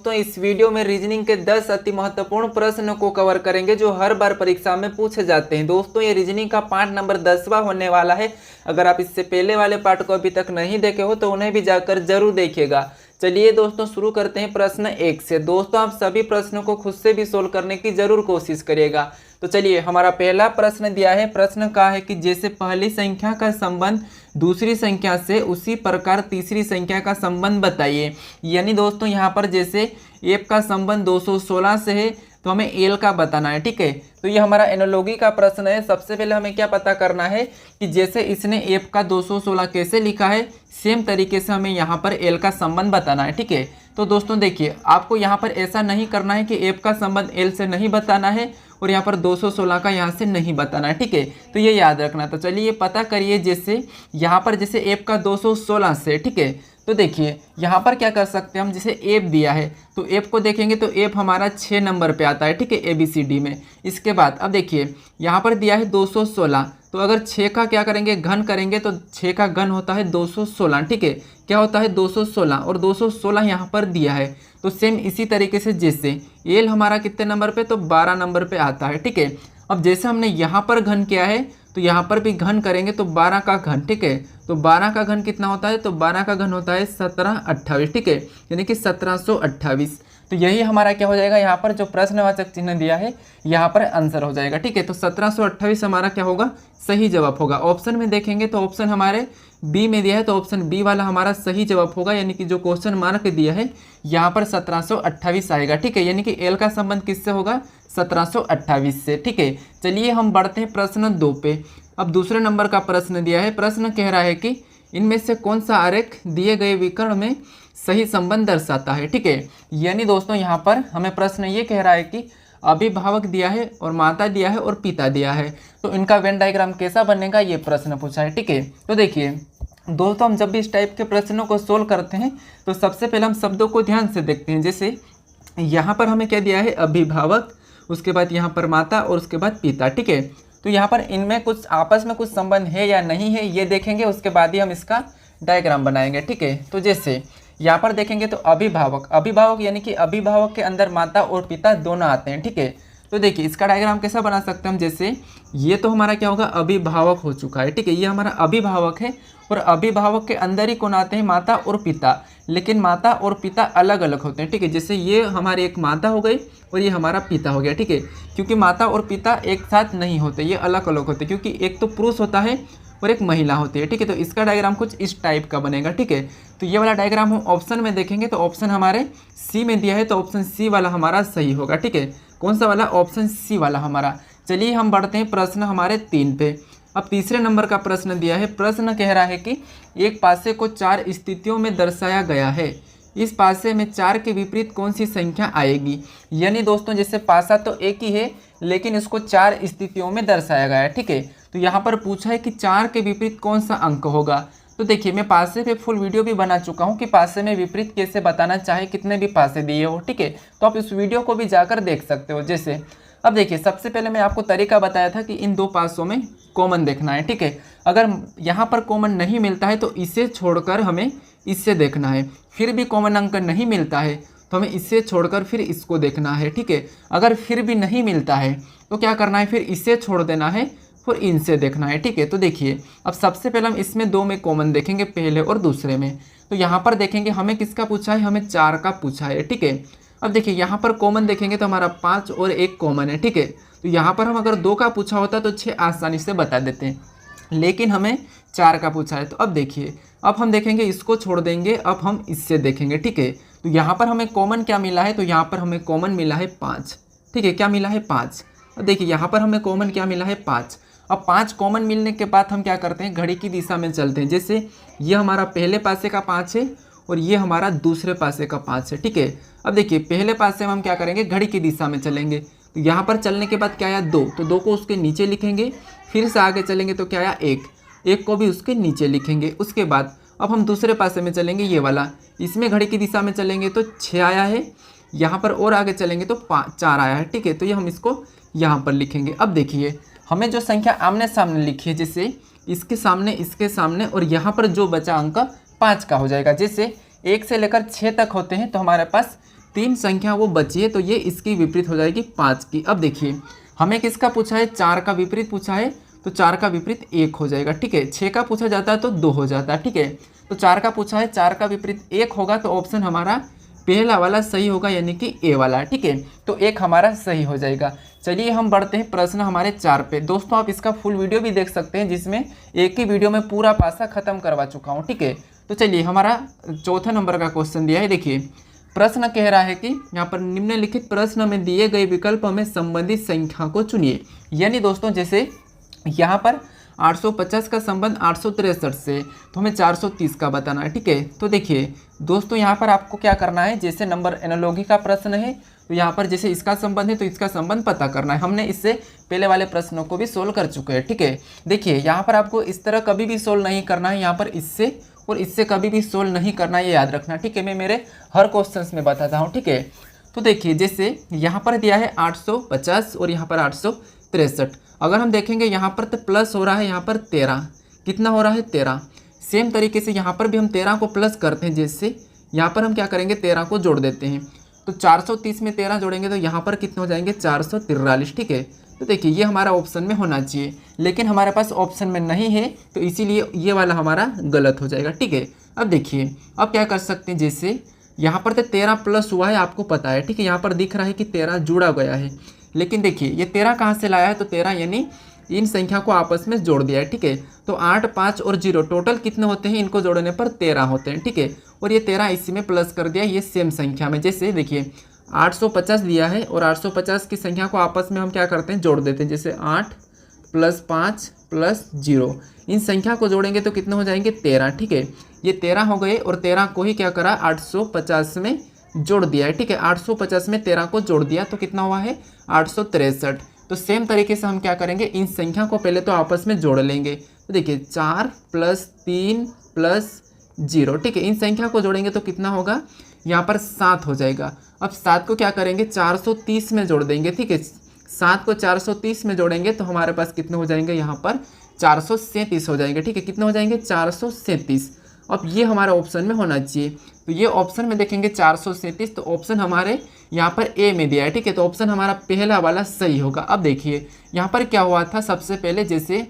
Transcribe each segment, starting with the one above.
दोस्तों इस वीडियो में रीजनिंग के 10 अति महत्वपूर्ण प्रश्न को कवर करेंगे जो हर बार परीक्षा में पूछे जाते हैं। दोस्तों ये रीजनिंग का पार्ट नंबर 10वां होने वाला है। अगर आप इससे पहले वाले पार्ट को अभी तक नहीं देखे हो तो उन्हें भी जाकर जरूर देखिएगा। चलिए दोस्तों शुरू करते हैं प्रश्न 1 से। दोस्तों आप सभी प्रश्नों को खुद से भी सोल्व करने की जरूर कोशिश करिएगा। तो चलिए हमारा पहला प्रश्न दिया है। प्रश्न का है कि जैसे पहली संख्या का संबंध दूसरी संख्या से उसी प्रकार तीसरी संख्या का संबंध बताइए। यानी दोस्तों यहाँ पर जैसे एफ का संबंध 216 से है तो हमें एल का बताना है। ठीक है, तो ये हमारा एनालॉजी का प्रश्न है। सबसे पहले हमें क्या पता करना है कि जैसे इसने एफ का 216 कैसे लिखा है सेम तरीके से हमें यहाँ पर एल का संबंध बताना है। ठीक है, तो दोस्तों देखिए आपको यहाँ पर ऐसा नहीं करना है कि एफ का संबंध एल से नहीं बताना है और यहाँ पर 216 का यहाँ से नहीं बताना है। ठीक है, तो ये याद रखना। तो चलिए ये पता करिए जैसे यहाँ पर जैसे एफ का 216 से। ठीक है, तो देखिए यहाँ पर क्या कर सकते हैं हम, जैसे एफ दिया है तो एफ को देखेंगे तो एफ हमारा 6 नंबर पे आता है। ठीक है, ABCD में। इसके बाद अब देखिए यहाँ पर दिया है 216, तो अगर 6 का क्या करेंगे घन करेंगे तो 6 का घन होता है 216। ठीक है, क्या होता है 216 और 216 यहाँ पर दिया है। तो सेम इसी तरीके से जैसे एल हमारा कितने नंबर पे, तो 12 नंबर पे आता है। ठीक है, अब जैसे हमने यहाँ पर घन किया है तो यहाँ पर भी घन करेंगे तो 12 का घन। ठीक है, तो 12 का घन कितना होता है, तो 12 का घन होता है 1728। ठीक है, यानी कि 1728। तो यही हमारा क्या हो जाएगा, यहाँ पर जो प्रश्नवाचक चिन्ह दिया है यहाँ पर आंसर हो जाएगा। ठीक है, तो 1728 हमारा क्या होगा, सही जवाब होगा। ऑप्शन में देखेंगे तो ऑप्शन हमारे बी में दिया है तो ऑप्शन बी वाला हमारा सही जवाब होगा। यानी कि जो क्वेश्चन मार्क दिया है यहाँ पर 1728 आएगा। ठीक है, यानी कि एल का संबंध किससे होगा, 1728 से। ठीक है, चलिए हम बढ़ते हैं प्रश्न 2 पे। अब दूसरे नंबर का प्रश्न दिया है। प्रश्न कह रहा है कि इनमें से कौन सा आरेख दिए गए विकर्ण में सही संबंध दर्शाता है। ठीक है, यानी दोस्तों यहाँ पर हमें प्रश्न ये कह रहा है कि अभिभावक दिया है और माता दिया है और पिता दिया है, तो इनका वेन डायग्राम कैसा बनेगा ये प्रश्न पूछा है। ठीक है, तो देखिए दोस्तों हम जब भी इस टाइप के प्रश्नों को सोल्व करते हैं तो सबसे पहले हम शब्दों को ध्यान से देखते हैं। जैसे यहाँ पर हमें क्या दिया है, अभिभावक, उसके बाद यहाँ पर माता और उसके बाद पिता। ठीक है, तो यहाँ पर इनमें कुछ आपस में कुछ संबंध है या नहीं है ये देखेंगे, उसके बाद ही हम इसका डायग्राम बनाएंगे। ठीक है, तो जैसे यहाँ पर देखेंगे तो अभिभावक यानी कि अभिभावक के अंदर माता और पिता दोनों आते हैं। ठीक है, तो देखिए इसका डायग्राम कैसा बना सकते हैं हम, जैसे ये तो हमारा क्या होगा, अभिभावक हो चुका है। ठीक है, ये हमारा अभिभावक है और अभिभावक के अंदर ही कौन आते हैं, माता और पिता। लेकिन माता और पिता अलग अलग होते हैं। ठीक है, जैसे ये हमारी एक माता हो गई और ये हमारा पिता हो गया। ठीक है, क्योंकि माता और पिता एक साथ नहीं होते, ये अलग अलग होते, क्योंकि एक तो पुरुष होता है और एक महिला होती है। ठीक है, तो इसका डायग्राम कुछ इस टाइप का बनेगा। ठीक है, तो ये वाला डायग्राम हम ऑप्शन में देखेंगे तो ऑप्शन हमारे सी में दिया है तो ऑप्शन सी वाला हमारा सही होगा। ठीक है, कौन सा वाला, ऑप्शन सी वाला हमारा। चलिए हम बढ़ते हैं प्रश्न हमारे 3 पे। अब तीसरे नंबर का प्रश्न दिया है। प्रश्न कह रहा है कि एक पासे को 4 स्थितियों में दर्शाया गया है, इस पासे में 4 के विपरीत कौन सी संख्या आएगी। यानी दोस्तों जैसे पासा तो एक ही है लेकिन इसको 4 स्थितियों में दर्शाया गया है। ठीक है, तो यहाँ पर पूछा है कि 4 के विपरीत कौन सा अंक होगा। तो देखिए मैं पासे पे फुल वीडियो भी बना चुका हूँ कि पासे में विपरीत कैसे बताना, चाहे कितने भी पासे दिए हो। ठीक है, तो आप इस वीडियो को भी जाकर देख सकते हो। जैसे अब देखिए सबसे पहले मैं आपको तरीका बताया था कि इन 2 पासों में कॉमन देखना है। ठीक है, अगर यहाँ पर कॉमन नहीं मिलता है तो इसे छोड़कर हमें इससे देखना है, फिर भी कॉमन अंक नहीं मिलता है तो हमें इससे छोड़कर फिर इसको देखना है। ठीक है, अगर फिर भी नहीं मिलता है तो क्या करना है, फिर इसे छोड़ देना है, फिर इनसे देखना है। ठीक है, तो देखिए अब सबसे पहले हम इसमें 2 में कॉमन देखेंगे, पहले और दूसरे में। तो यहाँ पर देखेंगे हमें किसका पूछा है, हमें 4 का पूछा है। ठीक है, अब देखिए यहाँ पर कॉमन देखेंगे तो हमारा 5 और 1 कॉमन है। ठीक है, तो यहाँ पर हम अगर 2 का पूछा होता तो 6 आसानी से बता देते हैं, लेकिन हमें 4 का पूछा है। तो अब देखिए अब हम देखेंगे इसको छोड़ देंगे, अब हम इससे देखेंगे। ठीक है, तो यहाँ पर हमें कॉमन क्या मिला है, तो यहाँ पर हमें कॉमन मिला है 5। ठीक है, क्या मिला है 5। अब देखिए यहाँ पर हमें कॉमन क्या मिला है 5। अब 5 कॉमन मिलने के बाद हम क्या करते हैं, घड़ी की दिशा में चलते हैं। जैसे ये हमारा पहले पासे का 5 है और ये हमारा दूसरे पासे का 5 है। ठीक है, अब देखिए पहले पासे में हम क्या करेंगे, घड़ी की दिशा में चलेंगे। तो यहाँ पर चलने के बाद क्या आया 2, तो 2 को उसके नीचे लिखेंगे। फिर से आगे चलेंगे तो क्या आया 1 को भी उसके नीचे लिखेंगे। उसके बाद अब हम दूसरे पासे में चलेंगे, ये वाला, इसमें घड़ी की दिशा में चलेंगे तो 6 आया है। यहाँ पर और आगे चलेंगे तो 4 आया है। ठीक है, तो ये हम इसको यहाँ पर लिखेंगे। अब देखिए हमें जो संख्या आमने सामने लिखी है, जैसे इसके सामने और यहाँ पर जो बचा अंक 5 का हो जाएगा। जैसे 1 से लेकर 6 तक होते हैं तो हमारे पास 3 संख्या वो बची है, तो ये इसकी विपरीत हो जाएगी 5 की। अब देखिए हमें किसका पूछा है, 4 का विपरीत पूछा है, तो 4 का विपरीत 1 हो जाएगा, ठीक है। 6 का पूछा जाता है तो 2 हो जाता है, ठीक है। तो 4 का पूछा है, 4 का विपरीत 1 होगा, तो ऑप्शन हमारा पहला वाला सही होगा, यानी कि ए वाला, ठीक है। तो 1 हमारा सही हो जाएगा। चलिए हम बढ़ते हैं प्रश्न हमारे 4 पे। दोस्तों आप इसका फुल वीडियो भी देख सकते हैं, जिसमें एक ही वीडियो में पूरा पासा खत्म करवा चुका हूँ, ठीक है। तो चलिए हमारा चौथे नंबर का क्वेश्चन दिया है। देखिए प्रश्न कह रहा है कि यहाँ पर निम्नलिखित प्रश्न में दिए गए विकल्पों में संबंधित संख्या को चुनिए। यानी दोस्तों जैसे यहाँ पर 850 का संबंध 863 से, तो हमें 430 का बताना है, ठीक है। तो देखिए दोस्तों यहाँ पर आपको क्या करना है, जैसे नंबर एनालॉजी का प्रश्न है, तो यहाँ पर जैसे इसका संबंध है तो इसका संबंध पता करना है। हमने इससे पहले वाले प्रश्नों को भी सोल्व कर चुके हैं, ठीक है। देखिए यहाँ पर आपको इस तरह कभी भी सोल्व नहीं करना है, यहाँ पर इससे और इससे कभी भी सोल्व नहीं करना है, ये याद रखना, ठीक है। मैं मेरे हर क्वेश्चंस में बताता हूँ, ठीक है। तो देखिए जैसे यहाँ पर दिया है 850 और यहाँ पर 863, अगर हम देखेंगे यहाँ पर तो प्लस हो रहा है, यहाँ पर 13, कितना हो रहा है 13। सेम तरीके से यहाँ पर भी हम 13 को प्लस करते हैं, जैसे यहाँ पर हम क्या करेंगे 13 को जोड़ देते हैं, तो 430 में 13 जोड़ेंगे तो यहाँ पर कितने हो जाएंगे 443, ठीक है। तो देखिए ये हमारा ऑप्शन में होना चाहिए, लेकिन हमारे पास ऑप्शन में नहीं है, तो इसीलिए ये वाला हमारा गलत हो जाएगा, ठीक है। अब देखिए अब क्या कर सकते हैं, जैसे यहाँ पर तो 13 प्लस हुआ है, आपको पता है, ठीक है। यहाँ पर दिख रहा है कि 13 जुड़ा गया है, लेकिन देखिए ये 13 कहाँ से लाया है, तो 13 यानी इन संख्या को आपस में जोड़ दिया है, ठीक है। तो 8, 5 और 0 टोटल कितने होते हैं, इनको जोड़ने पर 13 होते हैं, ठीक है। और ये 13 इसी में प्लस कर दिया, ये सेम संख्या में, जैसे देखिए 850 दिया है और 850 की संख्या को आपस में हम क्या करते हैं जोड़ देते हैं, जैसे 8 + 5 + 0, इन संख्या को जोड़ेंगे तो कितने हो जाएंगे 13, ठीक है। ये 13 हो गए और 13 को ही क्या करा 850 में जोड़ दिया है, ठीक है। 850 में 13 को जोड़ दिया तो कितना हुआ है 863। तो सेम तरीके से हम क्या करेंगे, इन संख्या को पहले तो आपस में जोड़ लेंगे, तो देखिए 4 + 3 + 0, ठीक है। इन संख्या को जोड़ेंगे तो कितना होगा, यहाँ पर 7 हो जाएगा। अब 7 को क्या करेंगे 430 में जोड़ देंगे, ठीक है। 7 को 430 में जोड़ेंगे तो हमारे पास कितने हो जाएंगे, यहाँ पर 437 हो जाएंगे, ठीक है। कितने हो जाएंगे 437। अब ये हमारा ऑप्शन में होना चाहिए, तो ये ऑप्शन में देखेंगे 437, तो ऑप्शन हमारे यहाँ पर ए में दिया है, ठीक है। तो ऑप्शन हमारा पहला वाला सही होगा। अब देखिए यहाँ पर क्या हुआ था, सबसे पहले जैसे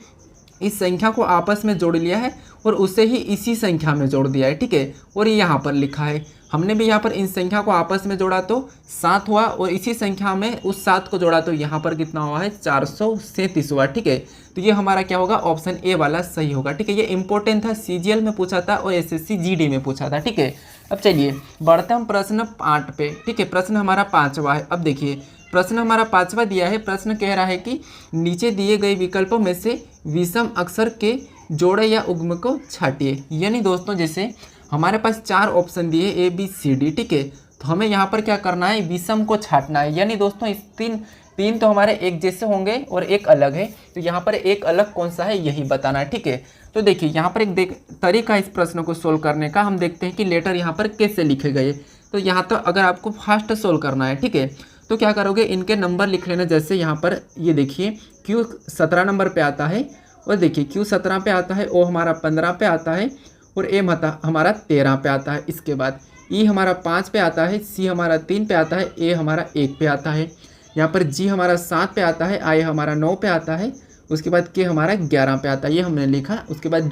इस संख्या को आपस में जोड़ लिया है और उसे ही इसी संख्या में जोड़ दिया है, ठीक है। और ये यहाँ पर लिखा है, हमने भी यहाँ पर इन संख्या को आपस में जोड़ा तो 7 हुआ, और इसी संख्या में उस 7 को जोड़ा तो यहाँ पर कितना हुआ है 437 हुआ, ठीक है। तो ये हमारा क्या होगा, ऑप्शन ए वाला सही होगा, ठीक है। ये इंपॉर्टेंट था, CGL में पूछा था और SSC GD में पूछा था, ठीक है। अब चलिए बढ़ते हम प्रश्न 8 पे, ठीक है। प्रश्न हमारा 5वां है। अब देखिए प्रश्न हमारा 5वां दिया है। प्रश्न कह रहा है कि नीचे दिए गए विकल्पों में से विषम अक्षर के जोड़े या उद्गम को छांटिए। यानी दोस्तों जैसे हमारे पास 4 ऑप्शन दिए A B C D, ठीक है। तो हमें यहाँ पर क्या करना है, विषम को छांटना है। यानी दोस्तों इस तीन तो हमारे एक जैसे होंगे और एक अलग है, तो यहाँ पर एक अलग कौन सा है यही बताना है, ठीक है। तो देखिए यहाँ पर एक तरीका इस प्रश्न को सोल्व करने का, हम देखते हैं कि लेटर यहाँ पर कैसे लिखे गए। तो यहाँ तो अगर आपको फास्ट सोल्व करना है, ठीक है, तो क्या करोगे, इनके नंबर लिख लेना। जैसे यहाँ पर ये देखिए Q 17 नंबर पे आता है, और देखिए Q 17 पे आता है, O हमारा 15 पे आता है, और M हमारा 13 पे आता है। इसके बाद E हमारा 5 पे आता है, C हमारा 3 पे आता है, A हमारा 1 पे आता है, यहाँ पर G हमारा 7 पे आता है, I हमारा 9 पे आता है, उसके बाद K हमारा 11 पे आता है, ये हमने लिखा। उसके बाद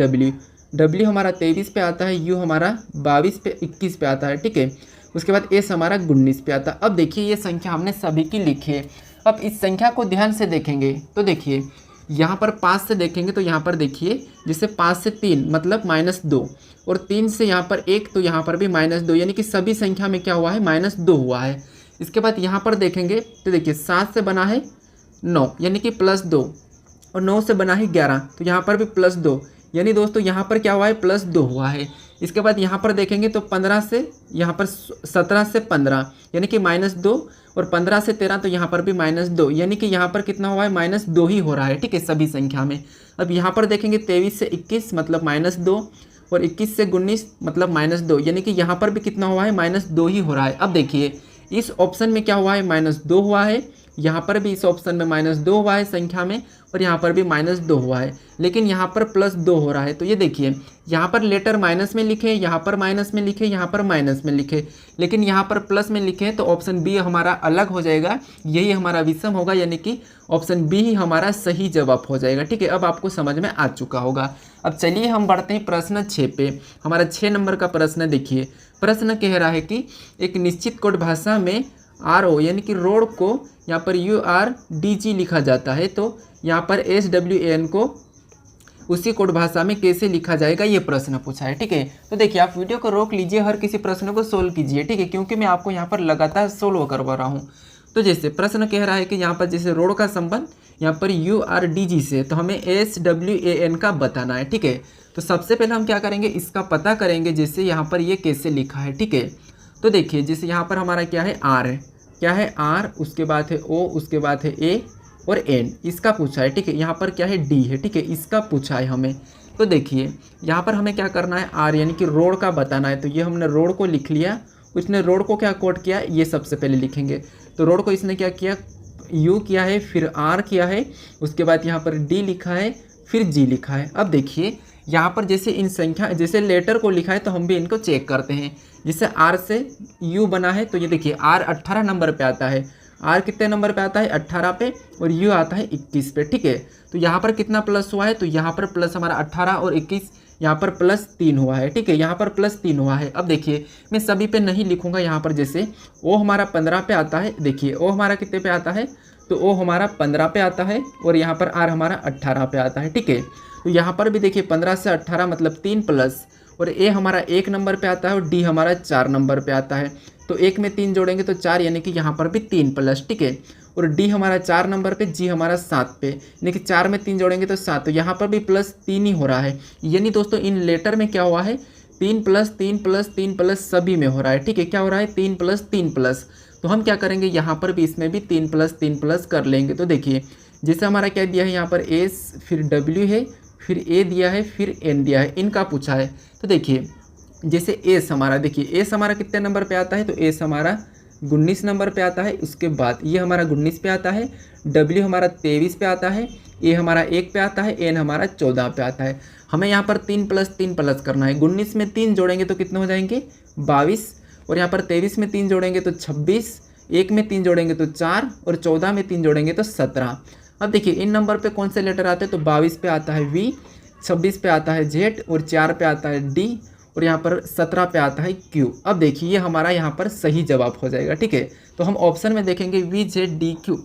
W हमारा 23 पे आता है, U हमारा 21 पे आता है, ठीक है। उसके बाद S हमारा 19 पे आता है। अब देखिए ये संख्या हमने सभी की लिखी है। अब इस संख्या को ध्यान से देखेंगे तो देखिए यहाँ पर 5 से देखेंगे तो यहाँ पर देखिए जैसे 5 से 3 मतलब -2, और 3 से यहाँ पर 1 तो यहाँ पर भी -2, यानी कि सभी संख्या में क्या हुआ है -2 हुआ है। इसके बाद यहाँ पर देखेंगे तो देखिए 7 से बना है 9 यानी कि +2, और 9 से बना है 11 तो यहाँ पर भी +2, यानी दोस्तों यहाँ पर क्या हुआ है +2 हुआ है। इसके बाद यहाँ पर देखेंगे तो 15 से यहाँ पर 17 से 15 यानी कि -2, और 15 से 13 तो यहाँ पर भी -2, यानी कि यहाँ पर कितना हुआ है -2 ही हो रहा है, ठीक है, सभी संख्या में। अब यहाँ पर देखेंगे 23 से 21 मतलब -2, और 21 से 19 मतलब -2, यानी कि यहाँ पर भी कितना हुआ है -2 ही हो रहा है। अब देखिए इस ऑप्शन में क्या हुआ है -2 हुआ है, यहाँ पर भी इस ऑप्शन में -2 हुआ है संख्या में, और यहाँ पर भी -2 हुआ है, लेकिन यहाँ पर +2 हो रहा है। तो ये देखिए यहाँ पर लेटर माइनस में लिखे, यहाँ पर माइनस में लिखे, यहाँ पर माइनस में लिखे, लेकिन यहाँ पर प्लस में लिखे, तो ऑप्शन बी हमारा अलग हो जाएगा, यही हमारा विषम होगा, यानी कि ऑप्शन बी ही हमारा सही जवाब हो जाएगा। ठीक है, अब आपको समझ में आ चुका होगा। अब चलिए हम बढ़ते हैं प्रश्न 6 पे। हमारा 6 नंबर का प्रश्न देखिए। प्रश्न कह रहा है कि एक निश्चित कोड भाषा में RO यानी कि रोड को यहाँ पर URDG लिखा जाता है, तो यहाँ पर SWAN को उसी कोड भाषा में कैसे लिखा जाएगा, ये प्रश्न पूछा है। ठीक है, तो देखिए आप वीडियो को रोक लीजिए, हर किसी प्रश्न को सोल्व कीजिए। ठीक है, क्योंकि मैं आपको यहाँ पर लगातार सोल्व करवा रहा हूँ। तो जैसे प्रश्न कह रहा है कि यहाँ पर जैसे रोड का संबंध यहाँ पर URDG से, तो हमें SWAN का बताना है। ठीक है, तो सबसे पहले हम क्या करेंगे, इसका पता करेंगे जैसे यहाँ पर ये कैसे लिखा है। ठीक है, तो देखिए जैसे यहाँ पर हमारा क्या है R है, क्या है R, उसके बाद है O, उसके बाद है A और N, इसका पूछा है। ठीक है, यहाँ पर क्या है D है। ठीक है, इसका पूछा है हमें। तो देखिए यहाँ पर हमें क्या करना है, R यानी कि रोड का बताना है, तो ये हमने रोड को लिख लिया। उसने रोड को क्या कोड किया, ये सबसे पहले लिखेंगे। तो रोड को इसने क्या किया, U किया है, फिर R किया है, उसके बाद यहाँ पर D लिखा है, फिर G लिखा है। अब देखिए यहाँ पर जैसे इन संख्या जैसे लेटर को लिखा है, तो हम भी इनको चेक करते हैं। जैसे R से U बना है, तो ये देखिए R 18 नंबर पे आता है। R कितने नंबर पे आता है, 18 पे, और U आता है 21 पे। ठीक है, तो यहाँ पर कितना प्लस हुआ है, तो यहाँ पर प्लस हमारा 18 और 21, यहाँ पर +3 हुआ है। ठीक है, यहाँ पर +3 हुआ है। अब देखिए मैं सभी पे नहीं लिखूंगा, यहाँ पर जैसे O हमारा 15 पे आता है, देखिए O हमारा कितने पे आता है, तो O हमारा 15 पे आता है, और यहाँ पर R हमारा 18 पे आता है। ठीक है, तो यहाँ पर भी देखिए 15 से 18 मतलब 3 प्लस, और A हमारा 1 नंबर पे आता है, और D हमारा 4 नंबर पे आता है। तो 1 में 3 जोड़ेंगे तो 4, यानी कि यहाँ पर भी 3 प्लस। ठीक है, और D हमारा 4 नंबर पे, G हमारा 7 पे, यानी कि 4 में 3 जोड़ेंगे तो 7, तो यहाँ पर भी +3 ही हो रहा है। यानी दोस्तों इन लेटर में क्या हुआ है, 3 प्लस 3 प्लस 3 प्लस सभी में हो रहा है। ठीक है, क्या हो रहा है, 3 प्लस 3 प्लस। तो हम क्या करेंगे, यहाँ पर भी इसमें भी 3 प्लस 3 प्लस कर लेंगे। तो देखिए जैसे हमारा क्या दिया है, यहाँ पर S, फिर W है, फिर A दिया है, फिर N दिया है, इनका पूछा है। तो देखिए जैसे S हमारा, देखिए S हमारा कितने नंबर पे आता है, तो S हमारा 19 नंबर पे आता है। उसके बाद ये हमारा 19 पे आता है, W हमारा 23 पे आता है, A हमारा 1 पे आता है, N हमारा 14 पे आता है। हमें यहाँ पर 3 प्लस 3 प्लस करना है। 19 में 3 जोड़ेंगे तो कितने हो जाएंगे, 22, और यहाँ पर 23 में 3 जोड़ेंगे तो 26, 1 में 3 जोड़ेंगे तो 4, और 14 में 3 जोड़ेंगे तो 17। अब देखिए इन नंबर पे कौन से लेटर आते हैं, तो 22 पे आता है V, 26 पे आता है Z, और 4 पे आता है D, और यहाँ पर 17 पे आता है Q। अब देखिए ये हमारा यहाँ पर सही जवाब हो जाएगा। ठीक है, तो हम ऑप्शन में देखेंगे VZDQ,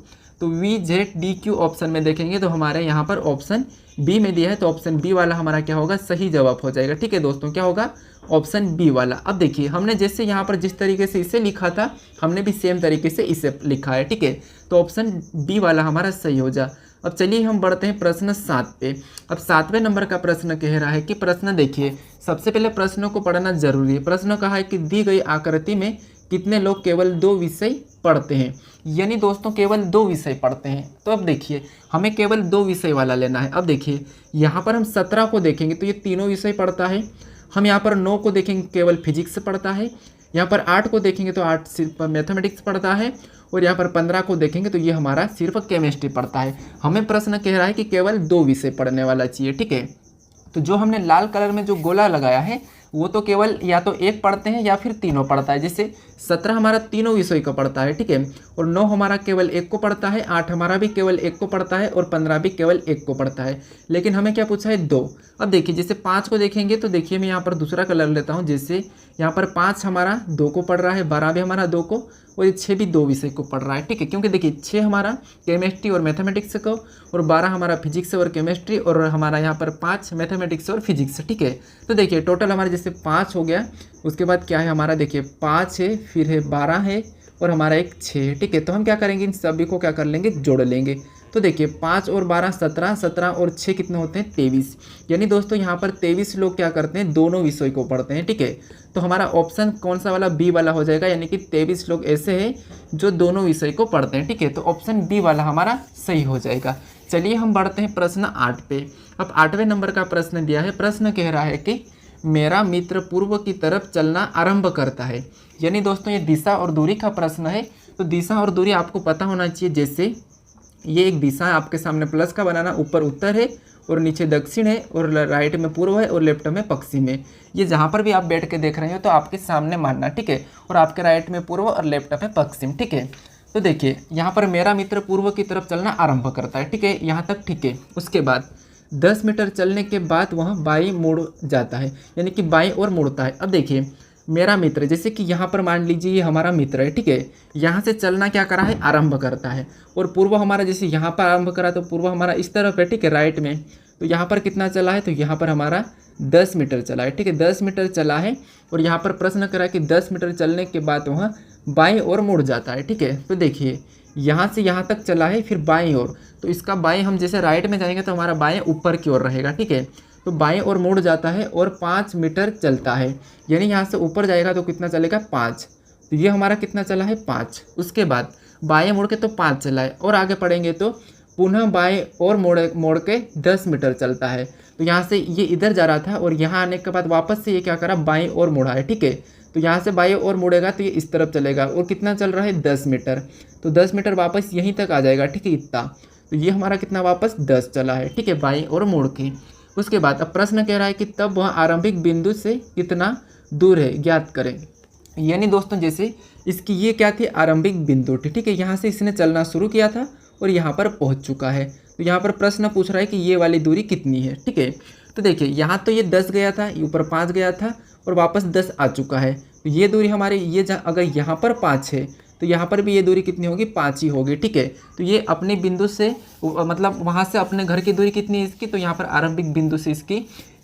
तो VZDQ ऑप्शन में देखेंगे तो हमारे यहाँ पर ऑप्शन बी में दिया है, तो ऑप्शन बी वाला हमारा क्या होगा, सही जवाब हो जाएगा। ठीक है दोस्तों, क्या होगा, ऑप्शन बी वाला। अब देखिए हमने जैसे यहाँ पर जिस तरीके से इसे लिखा था, हमने भी सेम तरीके से इसे लिखा है। ठीक है, तो ऑप्शन बी वाला हमारा सही हो जा। अब चलिए हम बढ़ते हैं प्रश्न 7 पे। अब 7वें नंबर का प्रश्न कह रहा है कि प्रश्न देखिए, सबसे पहले प्रश्नों को पढ़ना जरूरी है। प्रश्न कहा है कि दी गई आकृति में कितने लोग केवल 2 विषय पढ़ते हैं, यानी दोस्तों केवल 2 विषय पढ़ते हैं। तो अब देखिए हमें केवल 2 विषय वाला लेना है। अब देखिए यहाँ पर हम 17 को देखेंगे तो ये तीनों विषय पढ़ता है। हम यहाँ पर 9 को देखेंगे केवल फिजिक्स पढ़ता है। यहाँ पर 8 को देखेंगे तो 8 सिर्फ मैथमेटिक्स पढ़ता है, और यहाँ पर 15 को देखेंगे तो ये हमारा सिर्फ केमिस्ट्री पढ़ता है। हमें प्रश्न कह रहा है कि केवल 2 विषय पढ़ने वाला चाहिए। ठीक है, तो जो हमने लाल कलर में जो गोला लगाया है वो तो केवल या तो 1 पढ़ते हैं या फिर तीनों पढ़ता है। जैसे 17 हमारा तीनों विषय को पढ़ता है। ठीक है, और 9 हमारा केवल 1 को पढ़ता है, 8 हमारा भी केवल 1 को पढ़ता है, और 15 भी केवल 1 को पढ़ता है। लेकिन हमें क्या पूछा है, 2। अब देखिए जैसे 5 को देखेंगे तो देखिए मैं यहाँ पर दूसरा कलर लेता हूँ। जैसे यहाँ पर 5 हमारा 2 को पढ़ रहा है, 12 भी हमारा 2 को, और ये 6 भी 2 विषय को पढ़ रहा है। ठीक है, क्योंकि देखिए 6 हमारा केमिस्ट्री और मैथमेटिक्स को, और 12 हमारा फिजिक्स और केमिस्ट्री, और हमारा यहाँ पर 5 मैथमेटिक्स और फिजिक्स। ठीक है, तो देखिए टोटल हमारे जैसे 5 हो गया। उसके बाद क्या है हमारा, देखिए 5 है, फिर है 12 है, और हमारा एक 6 है। ठीक है, तो हम क्या करेंगे, इन सभी को क्या कर लेंगे, जोड़ लेंगे। तो देखिए 5 और 12 17, 17 और 6 कितने होते हैं, 23। यानी दोस्तों यहाँ पर 23 लोग क्या करते हैं, दोनों विषय को पढ़ते हैं। ठीक है, तो हमारा ऑप्शन कौन सा वाला, बी वाला हो जाएगा। यानी कि 23 लोग ऐसे हैं जो दोनों विषय को पढ़ते हैं। ठीक है, तो ऑप्शन बी वाला हमारा सही हो जाएगा। चलिए हम बढ़ते हैं प्रश्न 8 पे। अब 8वें नंबर का प्रश्न दिया है। प्रश्न कह रहा है कि मेरा मित्र पूर्व की तरफ चलना आरंभ करता है। यानी दोस्तों ये दिशा और दूरी का प्रश्न है, तो दिशा और दूरी आपको पता होना चाहिए। जैसे ये एक दिशा है आपके सामने प्लस का बनाना, ऊपर उत्तर है और नीचे दक्षिण है और राइट में पूर्व है और लेफ्ट में पश्चिम है। ये जहाँ पर भी आप बैठ के देख रहे हो तो आपके सामने मानना, ठीक है। और आपके राइट में पूर्व और लेफ्ट में पश्चिम, ठीक है। तो देखिए यहाँ पर मेरा मित्र पूर्व की तरफ चलना आरंभ करता है, ठीक है, यहाँ तक ठीक है। उसके बाद 10 मीटर चलने के बाद वह बाईं मुड़ जाता है, यानी कि बाईं ओर मुड़ता है। अब देखिए मेरा मित्र, जैसे कि यहाँ पर मान लीजिए ये हमारा मित्र है, ठीक है, यहाँ से चलना क्या करा है, आरंभ करता है। और पूर्व हमारा जैसे यहाँ पर आरंभ करा तो पूर्व हमारा इस तरफ है, ठीक है, राइट में। तो यहाँ पर कितना चला है, तो यहाँ पर हमारा 10 मीटर चला है, ठीक है, 10 मीटर चला है। और यहाँ पर प्रश्न करा कि 10 मीटर चलने के बाद वहाँ बाईं ओर मुड़ जाता है, ठीक है। तो देखिए यहाँ से यहाँ तक चला है, फिर बाईं ओर, तो इसका बाएं हम जैसे राइट में जाएंगे तो हमारा बाएं ऊपर की ओर रहेगा, ठीक है। तो बाएं ओर मुड़ जाता है और 5 मीटर चलता है, यानी यहाँ से ऊपर जाएगा तो कितना चलेगा, 5। तो ये हमारा कितना चला है, 5। उसके बाद बाएं मुड़ के तो 5 चला है, और आगे पढ़ेंगे तो पुनः बाएं और मोड़ के 10 मीटर चलता है। तो यहाँ से ये इधर जा रहा था और यहाँ आने के बाद वापस से ये क्या करा, बाएं और मुड़ा है, ठीक है। तो यहाँ से बाएं और मुड़ेगा तो ये इस तरफ चलेगा और कितना चल रहा है, 10 मीटर। तो 10 मीटर वापस यहीं तक आ जाएगा, ठीक है, इतना। तो ये हमारा कितना वापस 10 चला है, ठीक है, बाईं और मुड़ के। उसके बाद अब प्रश्न कह रहा है कि तब वह आरंभिक बिंदु से कितना दूर है, ज्ञात करें। यानी दोस्तों जैसे इसकी ये क्या थी, आरंभिक बिंदु थी, ठीक है। यहाँ से इसने चलना शुरू किया था और यहाँ पर पहुँच चुका है। तो यहाँ पर प्रश्न पूछ रहा है कि ये वाली दूरी कितनी है, ठीक है। तो देखिए यहाँ तो ये 10 गया था, ये ऊपर 5 गया था और वापस 10 आ चुका है। तो ये दूरी हमारी ये अगर यहाँ पर 5 है तो यहाँ पर भी ये दूरी कितनी होगी, 5 ही होगी, ठीक है। तो ये अपने बिंदु से मतलब वहाँ से अपने घर की दूरी कितनी है इसकी, तो यहाँ पर आरंभिक बिंदु से इसकी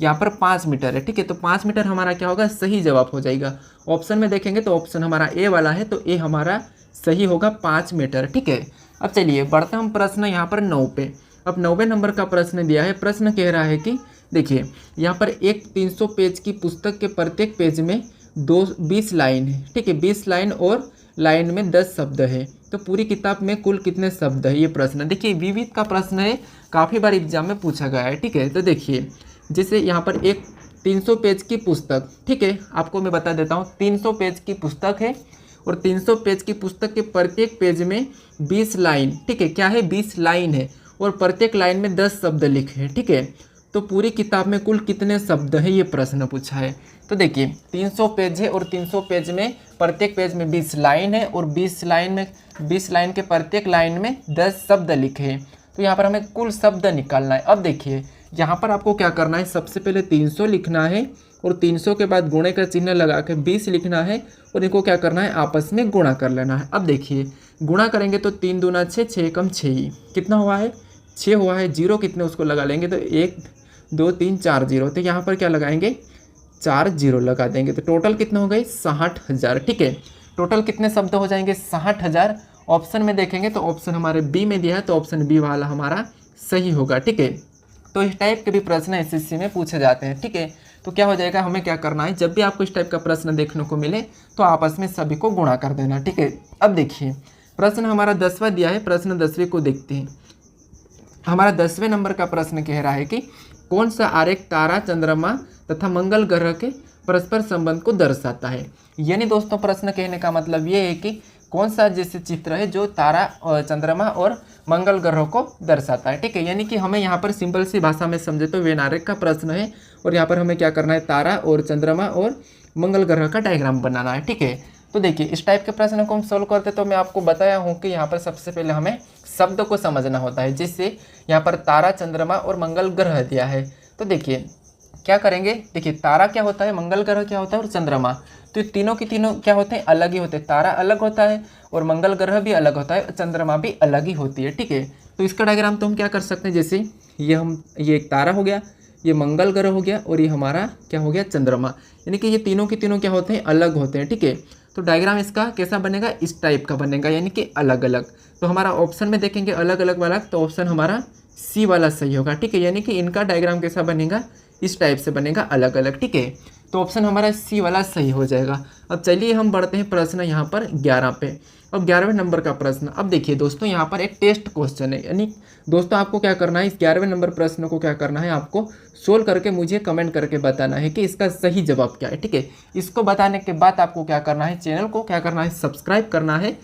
यहाँ पर 5 मीटर है, ठीक है। तो 5 मीटर हमारा क्या होगा, सही जवाब हो जाएगा। ऑप्शन में देखेंगे तो ऑप्शन हमारा ए वाला है, तो ए हमारा सही होगा, 5 मीटर, ठीक है। अब चलिए बढ़ते हम प्रश्न यहाँ पर 9 पे। अब 9वें नंबर का प्रश्न दिया है। प्रश्न कह रहा है कि देखिए यहाँ पर एक 300 पेज की पुस्तक के प्रत्येक पेज में 20 लाइन है, ठीक है, 20 लाइन और लाइन में 10 शब्द है। तो पूरी किताब में कुल कितने शब्द है, ये प्रश्न। देखिए विविध का प्रश्न है, काफ़ी बार एग्जाम में पूछा गया है, ठीक है। तो देखिए जैसे यहाँ पर एक 300 पेज की पुस्तक, ठीक है, आपको मैं बता देता हूँ, 300 पेज की पुस्तक है और 300 पेज की पुस्तक के प्रत्येक पेज में 20 लाइन, ठीक है, क्या है, 20 लाइन है और प्रत्येक लाइन में 10 शब्द लिखे हैं, ठीक है। तो पूरी किताब में कुल कितने शब्द हैं, ये प्रश्न पूछा है। तो देखिए 300 पेज है और 300 पेज में प्रत्येक पेज में 20 लाइन है और 20 लाइन के प्रत्येक लाइन में 10 शब्द लिखे हैं। तो यहाँ पर हमें कुल शब्द निकालना है। अब देखिए यहाँ पर आपको क्या करना है, सबसे पहले 300 लिखना है और 300 के बाद गुणे का चिन्ह लगा के 20 लिखना है और इनको क्या करना है, आपस में गुणा कर लेना है। अब देखिए गुणा करेंगे तो 3 दूना 6, 6 कम 6 ही, कितना हुआ है, 6 हुआ है। जीरो कितने उसको लगा लेंगे तो 1 2 3 4 जीरो, तो यहाँ पर क्या लगाएंगे, 4 जीरो लगा देंगे। तो टोटल कितने हो गए, 60,000, ठीक है। टोटल कितने शब्द हो जाएंगे, 60,000। ऑप्शन में देखेंगे तो ऑप्शन हमारे बी में दिया है, तो ऑप्शन बी वाला हमारा सही होगा, ठीक है। तो इस टाइप के भी प्रश्न एसएससी में पूछे जाते हैं, ठीक है। तो क्या हो जाएगा, हमें क्या करना है, जब भी आपको इस टाइप का प्रश्न देखने को मिले तो आपस में सभी को गुणा कर देना, ठीक है। अब देखिए प्रश्न हमारा 10वां दिया है, प्रश्न 10वें को देखते हैं। हमारा 10वें नंबर का प्रश्न कह रहा है कि कौन सा आरेख तारा, चंद्रमा तथा मंगल ग्रह के परस्पर संबंध को दर्शाता है। यानी दोस्तों प्रश्न कहने का मतलब ये है कि कौन सा जैसे चित्र है जो तारा और चंद्रमा और मंगल ग्रह को दर्शाता है, ठीक है। यानी कि हमें यहाँ पर सिंपल सी भाषा में समझे तो वेन आरेख का प्रश्न है और यहाँ पर हमें क्या करना है, तारा और चंद्रमा और मंगल ग्रह का डायग्राम बनाना है, ठीक है। तो देखिए इस टाइप के प्रश्न को हम सोल्व करते तो मैं आपको बताया हूँ कि यहाँ पर सबसे पहले हमें शब्द को समझना होता है। जिससे यहाँ पर तारा, चंद्रमा और मंगल ग्रह दिया है, तो देखिए क्या करेंगे, देखिए तारा क्या होता है, मंगल ग्रह क्या होता है और चंद्रमा, तो ये तीनों की तीनों क्या होते हैं, अलग ही होते हैं। तारा अलग होता है और मंगल ग्रह भी अलग होता है, चंद्रमा भी अलग ही होती है, ठीक है। तो इसका डायग्राम तो हम क्या कर सकते हैं, जैसे ये एक तारा हो गया, ये मंगल ग्रह हो गया और ये हमारा क्या हो गया, चंद्रमा। यानी कि ये तीनों की तीनों क्या होते हैं, अलग होते हैं, ठीक है। तो डायग्राम इसका कैसा बनेगा, इस टाइप का बनेगा, यानी कि अलग अलग। तो हमारा ऑप्शन में देखेंगे अलग अलग वाला, तो ऑप्शन हमारा सी वाला सही होगा, ठीक है। यानी कि इनका डायग्राम कैसा बनेगा, इस टाइप से बनेगा, अलग अलग, ठीक है। तो ऑप्शन हमारा सी वाला सही हो जाएगा। अब चलिए हम बढ़ते हैं प्रश्न यहाँ पर 11 पे। अब 11वें नंबर का प्रश्न, अब देखिए दोस्तों यहाँ पर एक टेस्ट क्वेश्चन है, यानी दोस्तों आपको क्या करना है, इस 11वें नंबर प्रश्न को क्या करना है, आपको सोल्व करके मुझे कमेंट करके बताना है कि इसका सही जवाब क्या है। ठीक है, इसको बताने के बाद आपको क्या करना है, चैनल को क्या करना है, सब्सक्राइब करना है